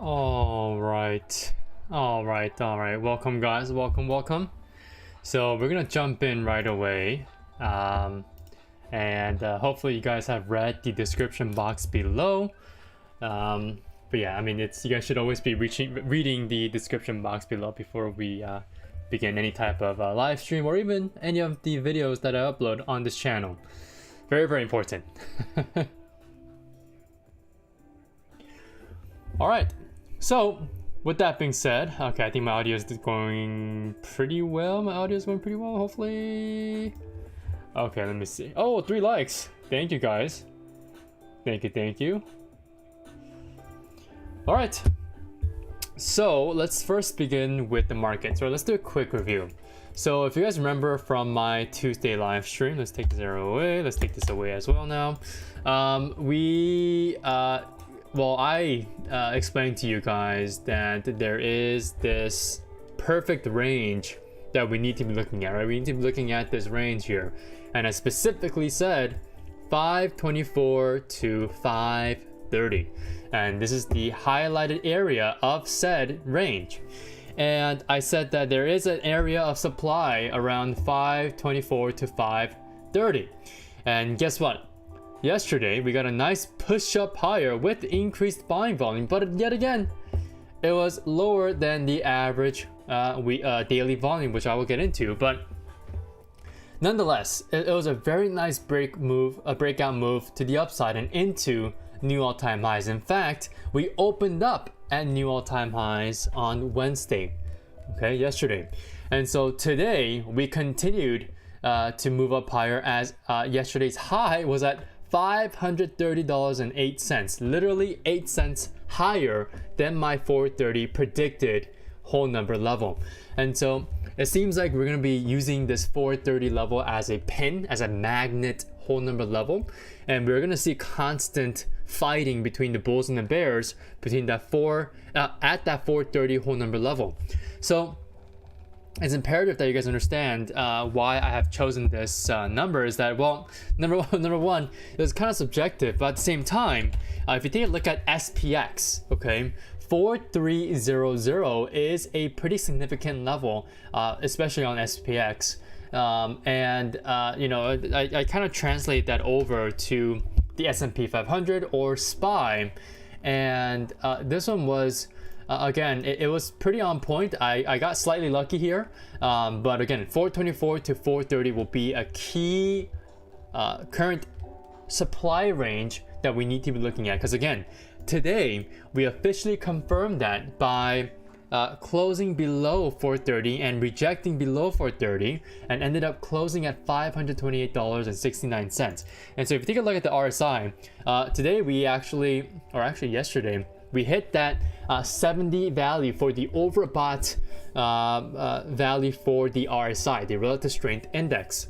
All right. Welcome, guys. Welcome. So we're gonna jump in right away, and hopefully you guys have read the description box below. But yeah, I mean, you guys should always be reading the description box below before we begin any type of live stream or even any of the videos that I upload on this channel. Very, very important. All right. So with that being said, okay, I think my audio is going pretty well. Hopefully. Okay, let me see. Oh, 3 likes. Thank you, guys. Thank you. All right. So let's first begin with the market. So let's do a quick review. So if you guys remember from my Tuesday live stream, let's take this arrow away. Let's take this away as well now. I explained to you guys that there is this perfect range that we need to be looking at, right? We need to be looking at this range here. And I specifically said 524 to 530. And this is the highlighted area of said range. And I said that there is an area of supply around 524 to 530. And guess what? Yesterday, we got a nice push up higher with increased buying volume, but yet again, it was lower than the average daily volume, which I will get into. But nonetheless, it was a very nice breakout move to the upside and into new all-time highs. In fact, we opened up at new all-time highs on Wednesday, okay, yesterday. And so today, we continued to move up higher as yesterday's high was at $530.08, literally 8 cents higher than my 430 predicted whole number level. And so it seems like we're going to be using this 430 level as a pin, as a magnet whole number level, and we're going to see constant fighting between the bulls and the bears between that at that 430 whole number level. So it's imperative that you guys understand why I have chosen this number. Is that, well, number one, it's kind of subjective, but at the same time, if you take a look at SPX, okay, 4300 is a pretty significant level, especially on SPX. You know, I kind of translate that over to the S&P 500 or SPY, and this one was again, it was pretty on point. I got slightly lucky here, but again, 424 to 430 will be a key current supply range that we need to be looking at, because again, today we officially confirmed that by closing below 430 and rejecting below 430 and ended up closing at $528.69. And so if you take a look at the RSI, today we actually yesterday, we hit that 70 value for the overbought value for the RSI, the relative strength index.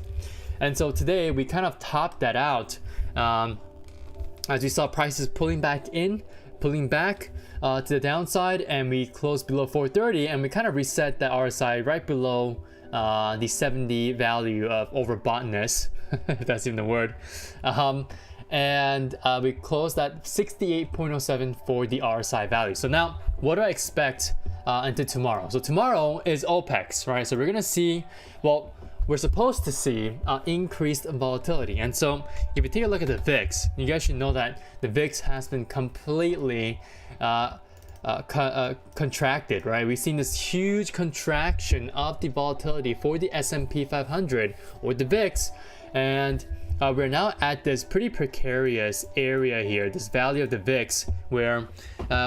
And so today we kind of topped that out as we saw prices pulling back to the downside, and we closed below 430, and we kind of reset that RSI right below the 70 value of overboughtness, if that's even the word. And we closed at 68.07 for the RSI value. So now, what do I expect into tomorrow? So tomorrow is OPEX, right? So we're gonna see, well, we're supposed to see increased volatility. And so if you take a look at the VIX, you guys should know that the VIX has been completely contracted, right? We've seen this huge contraction of the volatility for the S&P 500 or the VIX, and we're now at this pretty precarious area here, this value of the VIX, where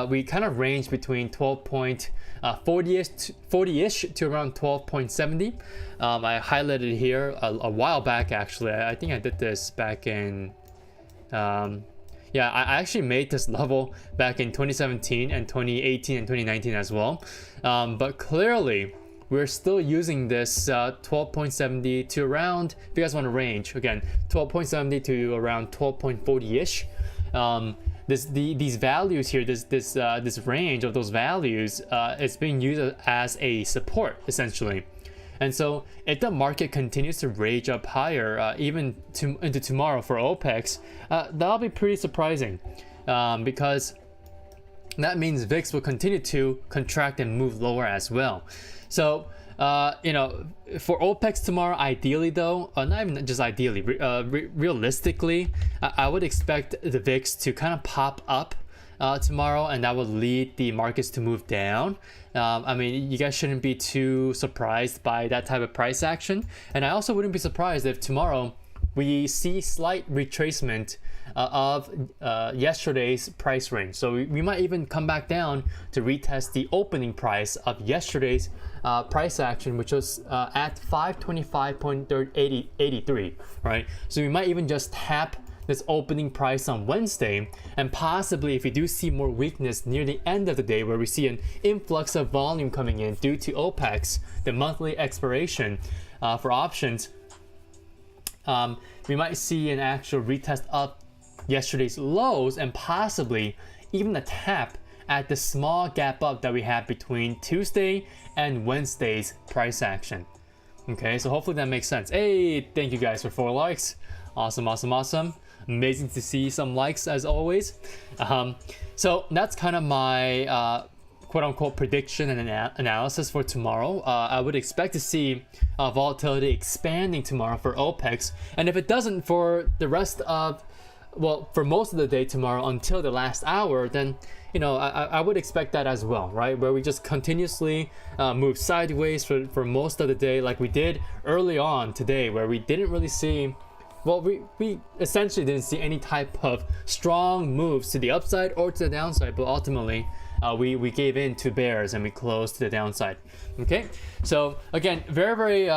we kind of range between 12.40-ish to around 12.70. I highlighted here a while back, actually. I think I did this back in, yeah, I actually made this level back in 2017 and 2018 and 2019 as well. But clearly, we're still using this 12.70 to around, if you guys want to range, again, 12.70 to around 12.40-ish. These values here, this range of those values, is being used as a support, essentially. And so if the market continues to rage up higher, even into tomorrow for OPEX, that'll be pretty surprising, because that means VIX will continue to contract and move lower as well. So you know, for OPEX tomorrow, ideally though, not even just ideally, realistically, I would expect the VIX to kind of pop up tomorrow, and that will lead the markets to move down. I mean, you guys shouldn't be too surprised by that type of price action, and I also wouldn't be surprised if tomorrow we see slight retracement of yesterday's price range. So we might even come back down to retest the opening price of yesterday's price action, which was at 525.83, right? So we might even just tap this opening price on Wednesday, and possibly if we do see more weakness near the end of the day where we see an influx of volume coming in due to OPEX, the monthly expiration for options, we might see an actual retest of yesterday's lows and possibly even a tap at the small gap up that we had between Tuesday and Wednesday's price action. Okay, so hopefully that makes sense. Hey, thank you guys for 4 likes. Awesome, awesome, awesome. Amazing to see some likes as always. So that's kind of my quote-unquote prediction and analysis for tomorrow. I would expect to see volatility expanding tomorrow for OPEX, and if it doesn't for the rest of, well, for most of the day tomorrow until the last hour, then you know I would expect that as well, right? Where we just continuously move sideways for most of the day, like we did early on today, where we didn't really see, well, we essentially didn't see any type of strong moves to the upside or to the downside, but ultimately we gave in to bears and we closed to the downside. Okay, so again, very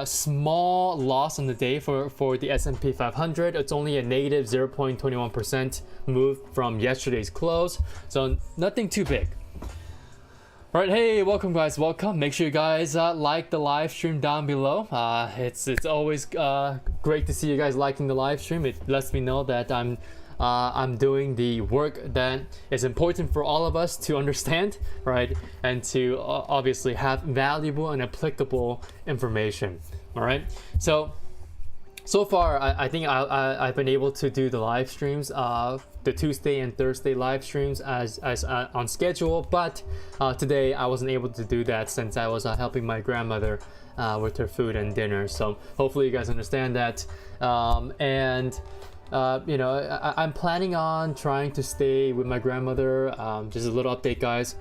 small loss on the day for the S&P 500. It's only a negative 0.21% move from yesterday's close, so nothing too big. All right, hey, welcome guys, welcome. Make sure you guys like the live stream down below. It's always great to see you guys liking the live stream. It lets me know that I'm doing the work that is important for all of us to understand, right? And to obviously have valuable and applicable information. All right, so far I think I've been able to do the live streams, the Tuesday and Thursday live streams as on schedule, but today I wasn't able to do that since I was helping my grandmother with her food and dinner. So hopefully you guys understand that, and you know, I'm planning on trying to stay with my grandmother, just a little update guys,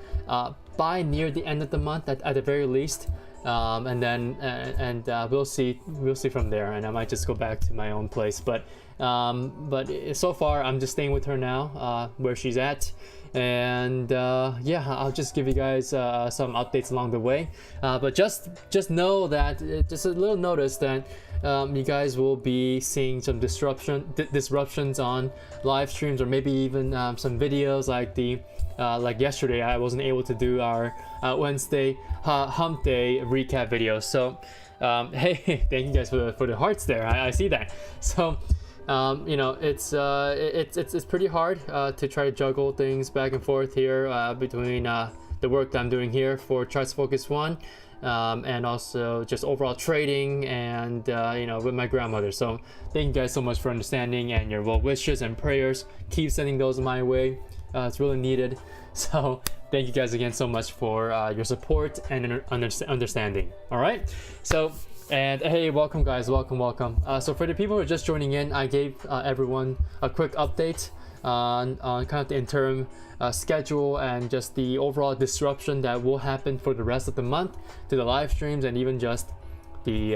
by near the end of the month at the very least, and then we'll see from there, and I might just go back to my own place, but so far I'm just staying with her now, where she's at, and yeah, I'll just give you guys some updates along the way, but just know that just a little notice that you guys will be seeing some disruptions on live streams, or maybe even some videos like yesterday I wasn't able to do our Wednesday hump day recap video. So hey, thank you guys for the hearts there. I see that. So you know, it's pretty hard to try to juggle things back and forth here between the work that I'm doing here for Charts Focus 1, and also just overall trading, and you know, with my grandmother. So thank you guys so much for understanding and your well wishes and prayers. Keep sending those my way. It's really needed. So thank you guys again so much for your support and understanding. All right, so, and hey, welcome guys, welcome. So for the people who are just joining in, I gave everyone a quick update on kind of the interim schedule and just the overall disruption that will happen for the rest of the month to the live streams, and even just the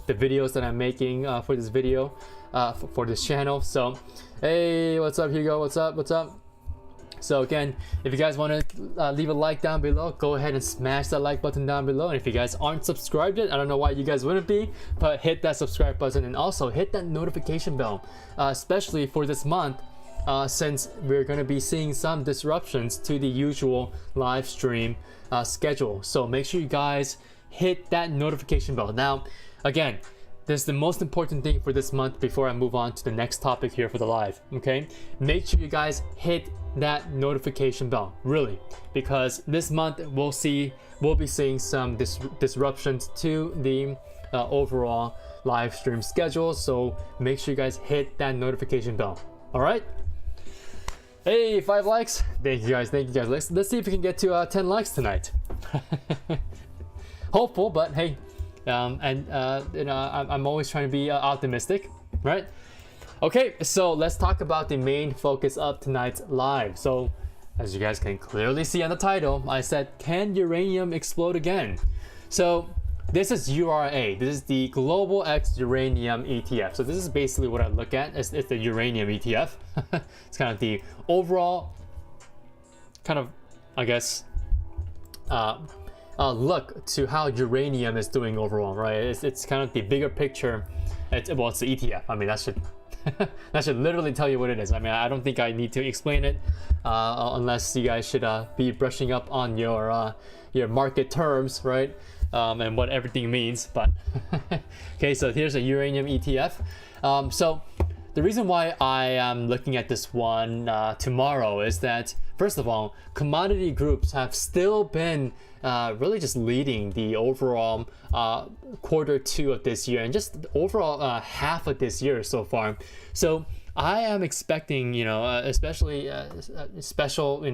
videos that I'm making for this video, for this channel. So hey, what's up Hugo, what's up? So again, if you guys want to leave a like down below, go ahead and smash that like button down below. And if you guys aren't subscribed yet, I don't know why you guys wouldn't be, but hit that subscribe button, and also hit that notification bell, especially for this month, since we're going to be seeing some disruptions to the usual live stream schedule. So make sure you guys hit that notification bell. Now, again, this is the most important thing for this month before I move on to the next topic here for the live, okay? Make sure you guys hit that notification bell, really, because this month we'll be seeing some disruptions to the overall live stream schedule. So make sure you guys hit that notification bell. All right. Hey, 5 likes. Thank you guys. Let's see if we can get to 10 likes tonight. Hopeful, but hey, I'm always trying to be optimistic, right? Okay, so let's talk about the main focus of tonight's live. So as you guys can clearly see on the title, I said, can uranium explode again? So this is URA. This is the Global X Uranium ETF. So this is basically what I look at. It's the uranium ETF. It's kind of the overall kind of, I guess, look to how uranium is doing overall, right? It's kind of the bigger picture. It's the ETF. I mean, that should literally tell you what it is. I mean, I don't think I need to explain it unless you guys should be brushing up on your market terms, right? And what everything means. But okay, so here's a uranium ETF. So the reason why I am looking at this one tomorrow is that, first of all, commodity groups have still been really just leading the overall Q2 of this year and just overall half of this year so far. So I am expecting, especially special,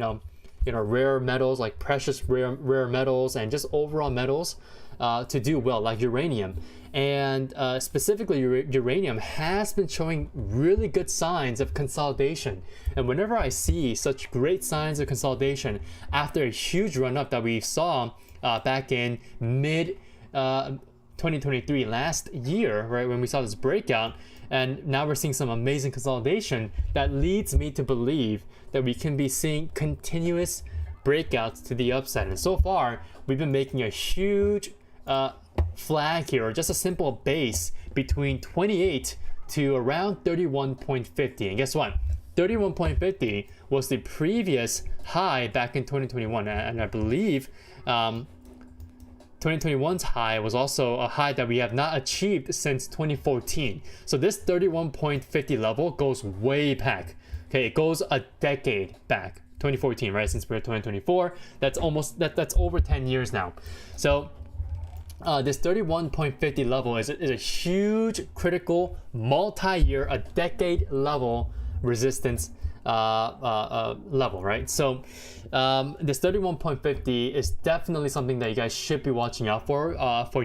rare metals like precious rare metals and just overall metals to do well, like uranium. And specifically uranium has been showing really good signs of consolidation. And whenever I see such great signs of consolidation after a huge run up that we saw back in mid 2023 last year, right, when we saw this breakout, and now we're seeing some amazing consolidation, that leads me to believe that we can be seeing continuous breakouts to the upside. And so far, we've been making a huge flag here, or just a simple base between 28 to around 31.50. And guess what? 31.50 was the previous high back in 2021, and I believe 2021's high was also a high that we have not achieved since 2014. So this 31.50 level goes way back. Okay, it goes a decade back. 2014, right? Since we're 2024, that's over 10 years now. So this 31.50 level is a huge critical multi-year, a decade level resistance level, right? So this 31.50 is definitely something that you guys should be watching out for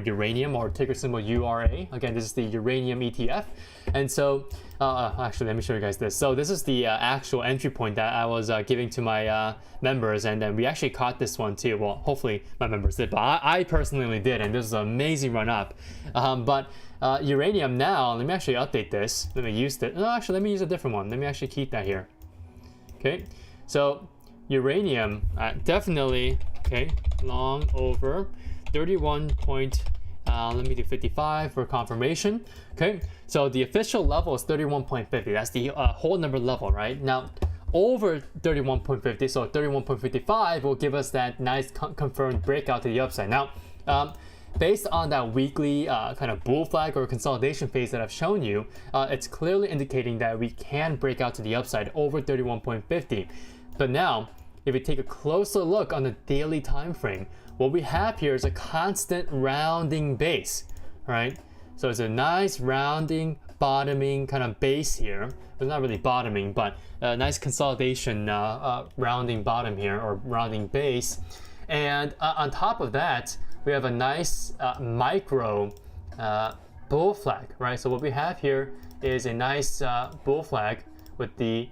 uranium, or ticker symbol URA. Again, this is the uranium ETF. And so actually, let me show you guys this. So this is the actual entry point that I was giving to my members, and then we actually caught this one too. Well, hopefully my members did, but I personally did, and this is an amazing run up. But uranium now, let me actually update this. Let me use it. No, actually, let me use a different one. Let me actually keep that here. Okay, so uranium definitely, okay, long over 31 point, let me do 55 for confirmation. Okay, so the official level is 31.50. That's the whole number level, right? Now over 31.50, so 31.55 will give us that nice confirmed breakout to the upside. Now based on that weekly kind of bull flag or consolidation phase that I've shown you, it's clearly indicating that we can break out to the upside over 31.50. But now, if we take a closer look on the daily time frame, what we have here is a constant rounding base, right? So it's a nice rounding, bottoming kind of base here. It's not really bottoming, but a nice consolidation rounding bottom here, or rounding base. And on top of that, we have a nice micro bull flag, right? So what we have here is a nice bull flag with the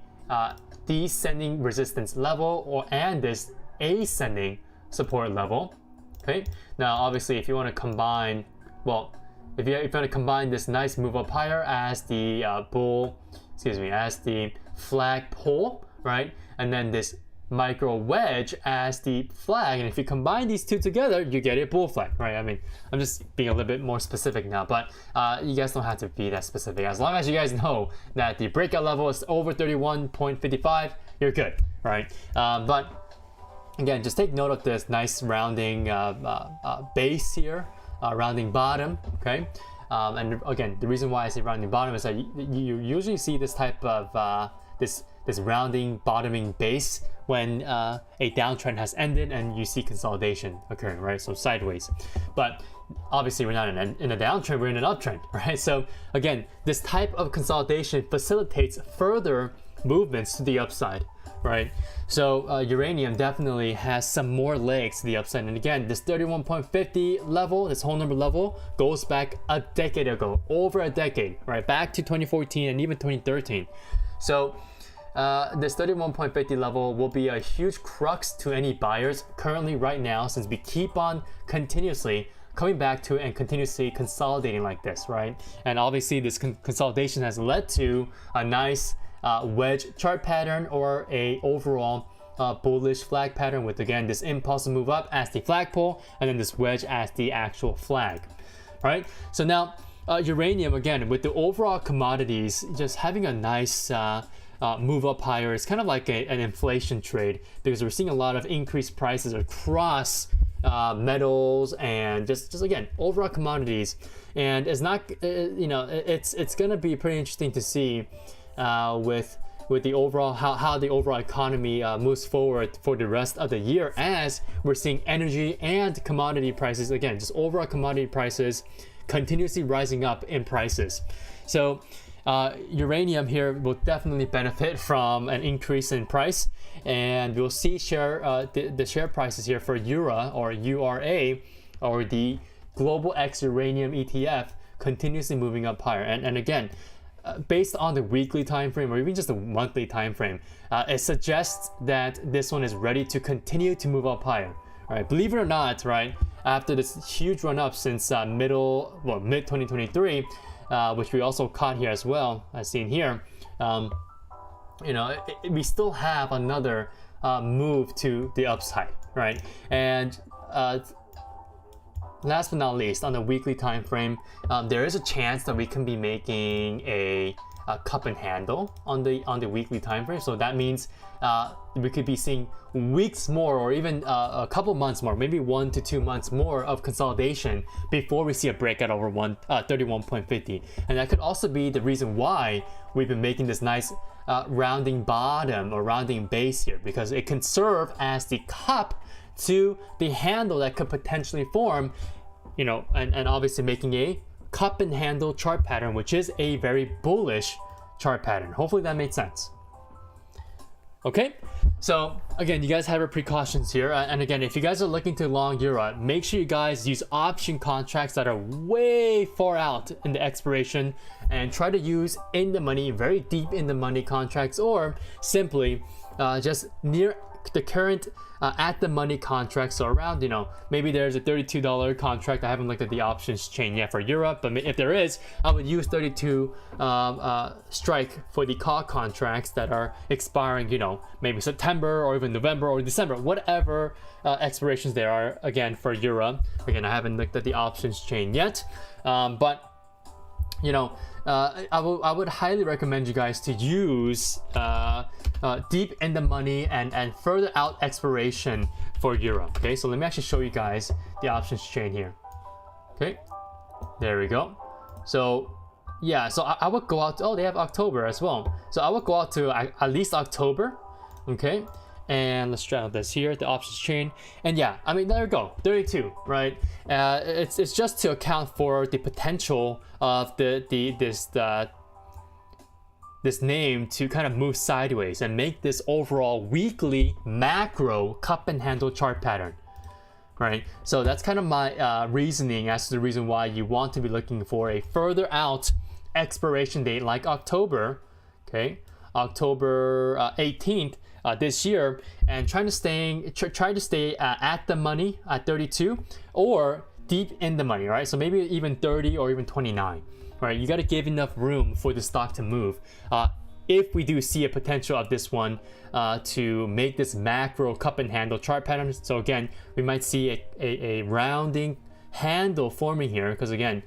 descending resistance level and this ascending support level. Okay. Now, obviously, if you want to combine, well, if you want to combine this nice move up higher as the as the flag pull, right, and then this micro wedge as the flag, and if you combine these two together, you get a bull flag, right? I mean, I'm just being a little bit more specific now, but you guys don't have to be that specific. As long as you guys know that the breakout level is over 31.55, you're good, right? But again, just take note of this nice rounding base here, rounding bottom, okay? And again, the reason why I say rounding bottom is that you usually see this type of this rounding bottoming base when a downtrend has ended and you see consolidation occurring, right? So sideways. But obviously we're not in a downtrend, we're in an uptrend, right? So again, this type of consolidation facilitates further movements to the upside, right? So uranium definitely has some more legs to the upside. And again, this 31.50 level, this whole number level, goes back a decade ago, over a decade, right? Back to 2014 and even 2013. So this 31.50 level will be a huge crux to any buyers currently right now, since we keep on continuously coming back to and continuously consolidating like this, right? And obviously this consolidation has led to a nice wedge chart pattern, or a overall bullish flag pattern, with again this impulse to move up as the flagpole, and then this wedge as the actual flag, right? So now uranium, again, with the overall commodities just having a nice move up higher, it's kind of like an inflation trade, because we're seeing a lot of increased prices across metals and just again overall commodities. And it's not it's gonna be pretty interesting to see with the overall how the overall economy moves forward for the rest of the year, as we're seeing energy and commodity prices, again just overall commodity prices continuously rising up in prices. So uranium here will definitely benefit from an increase in price, and we'll see the share prices here for URA or URA, or the Global X Uranium ETF, continuously moving up higher. And again, based on the weekly time frame or even just the monthly time frame, it suggests that this one is ready to continue to move up higher. All right, believe it or not, right, after this huge run up since mid 2023, which we also caught here as well, as seen here, we still have another move to the upside, right? And last but not least, on the weekly time frame, there is a chance that we can be making a cup and handle on the weekly time frame. So that means we could be seeing weeks more, or even a couple months more, maybe 1 to 2 months more of consolidation before we see a breakout over 31.50. And that could also be the reason why we've been making this nice rounding bottom or rounding base here, because it can serve as the cup to the handle that could potentially form, and obviously making a cup and handle chart pattern, which is a very bullish chart pattern. Hopefully that made sense. Okay, so again, you guys have your precautions here, and again, if you guys are looking to long URA, make sure you guys use option contracts that are way far out in the expiration, and try to use in the money, very deep in the money contracts, or simply just near the current at the money contracts. So around, maybe there's a $32 contract. I haven't looked at the options chain yet for Europe, but if there is, I would use 32 strike for the call contracts that are expiring, maybe September or even November or December, whatever expirations there are, again, for Euro. Again, I haven't looked at the options chain yet, but I would highly recommend you guys to use deep in the money and further out expiration for Euro. Okay, so let me actually show you guys the options chain here. Okay, there we go. So yeah, so I would go out to, oh, they have October as well. So I would go out to at least October. Okay, and let's try out this here, the options chain. And yeah, I mean, there we go, 32, right? It's just to account for the potential of this name to kind of move sideways and make this overall weekly macro cup and handle chart pattern, right? So that's kind of my reasoning as to the reason why you want to be looking for a further out expiration date like October, okay, October 18th this year, and try to stay at the money at 32 or deep in the money, right? So maybe even 30 or even 29, right? You got to give enough room for the stock to move. If we do see a potential of this one to make this macro cup and handle chart pattern. So again, we might see a rounding handle forming here, because again,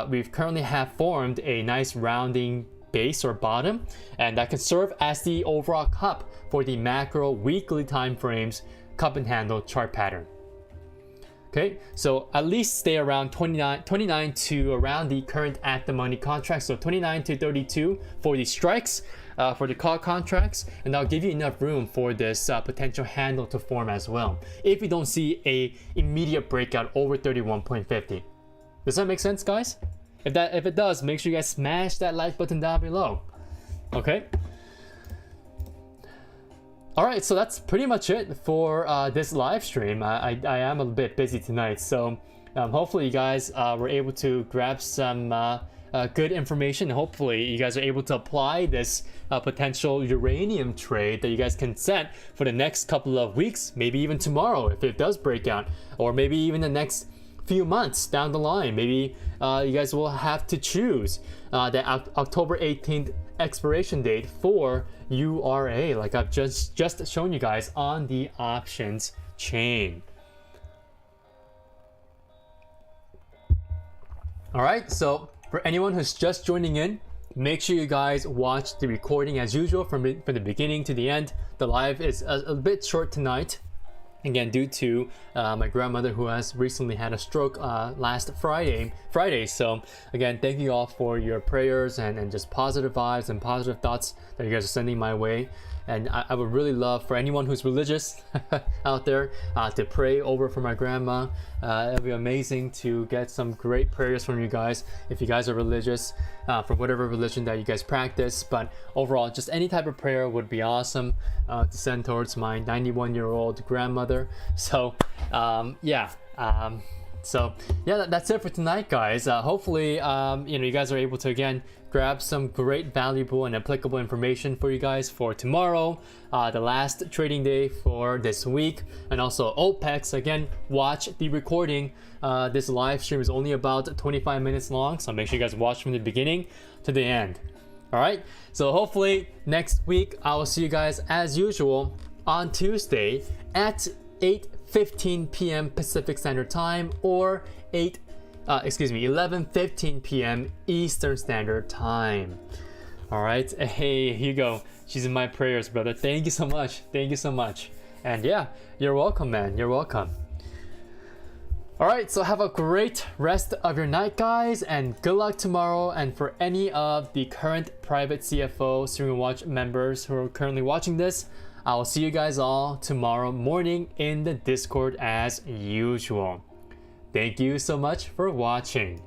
we've currently have formed a nice rounding base or bottom, and that can serve as the overall cup for the macro weekly time frames cup and handle chart pattern. Okay, so at least stay around 29 to around the current at the money contract, so 29 to 32 for the strikes, for the call contracts, and that'll give you enough room for this potential handle to form as well, if we don't see a immediate breakout over 31.50. Does that make sense, guys? If it does, make sure you guys smash that like button down below. Okay. All right, so that's pretty much it for this live stream. I am a bit busy tonight, so hopefully you guys were able to grab some good information. Hopefully you guys are able to apply this potential uranium trade that you guys can set for the next couple of weeks, maybe even tomorrow if it does break out, or maybe even the next few months down the line. Maybe you guys will have to choose the October 18th expiration date for URA, like I've just shown you guys on the options chain. All right, so for anyone who's just joining in, make sure you guys watch the recording as usual from the beginning to the end. The live is a bit short tonight, again due to my grandmother who has recently had a stroke last Friday. So again, thank you all for your prayers and just positive vibes and positive thoughts that you guys are sending my way. And I would really love for anyone who's religious out there to pray over for my grandma. It'd be amazing to get some great prayers from you guys if you guys are religious, for whatever religion that you guys practice. But overall, just any type of prayer would be awesome to send towards my 91-year-old grandmother. So that's it for tonight, guys. Hopefully you guys are able to again grab some great valuable and applicable information for you guys for tomorrow, the last trading day for this week. And also OPEX, again, watch the recording. This live stream is only about 25 minutes long, so make sure you guys watch from the beginning to the end. All right, so hopefully next week I will see you guys as usual on Tuesday at 8:15 p.m. Pacific Standard Time, or 11:15 p.m. Eastern Standard Time. All right, hey Hugo, she's in my prayers, brother. Thank you so much. Thank you so much. And yeah, you're welcome, man. You're welcome. All right, so have a great rest of your night, guys, and good luck tomorrow. And for any of the current private CFO Swinger Watch members who are currently watching this, I will see you guys all tomorrow morning in the Discord as usual. Thank you so much for watching.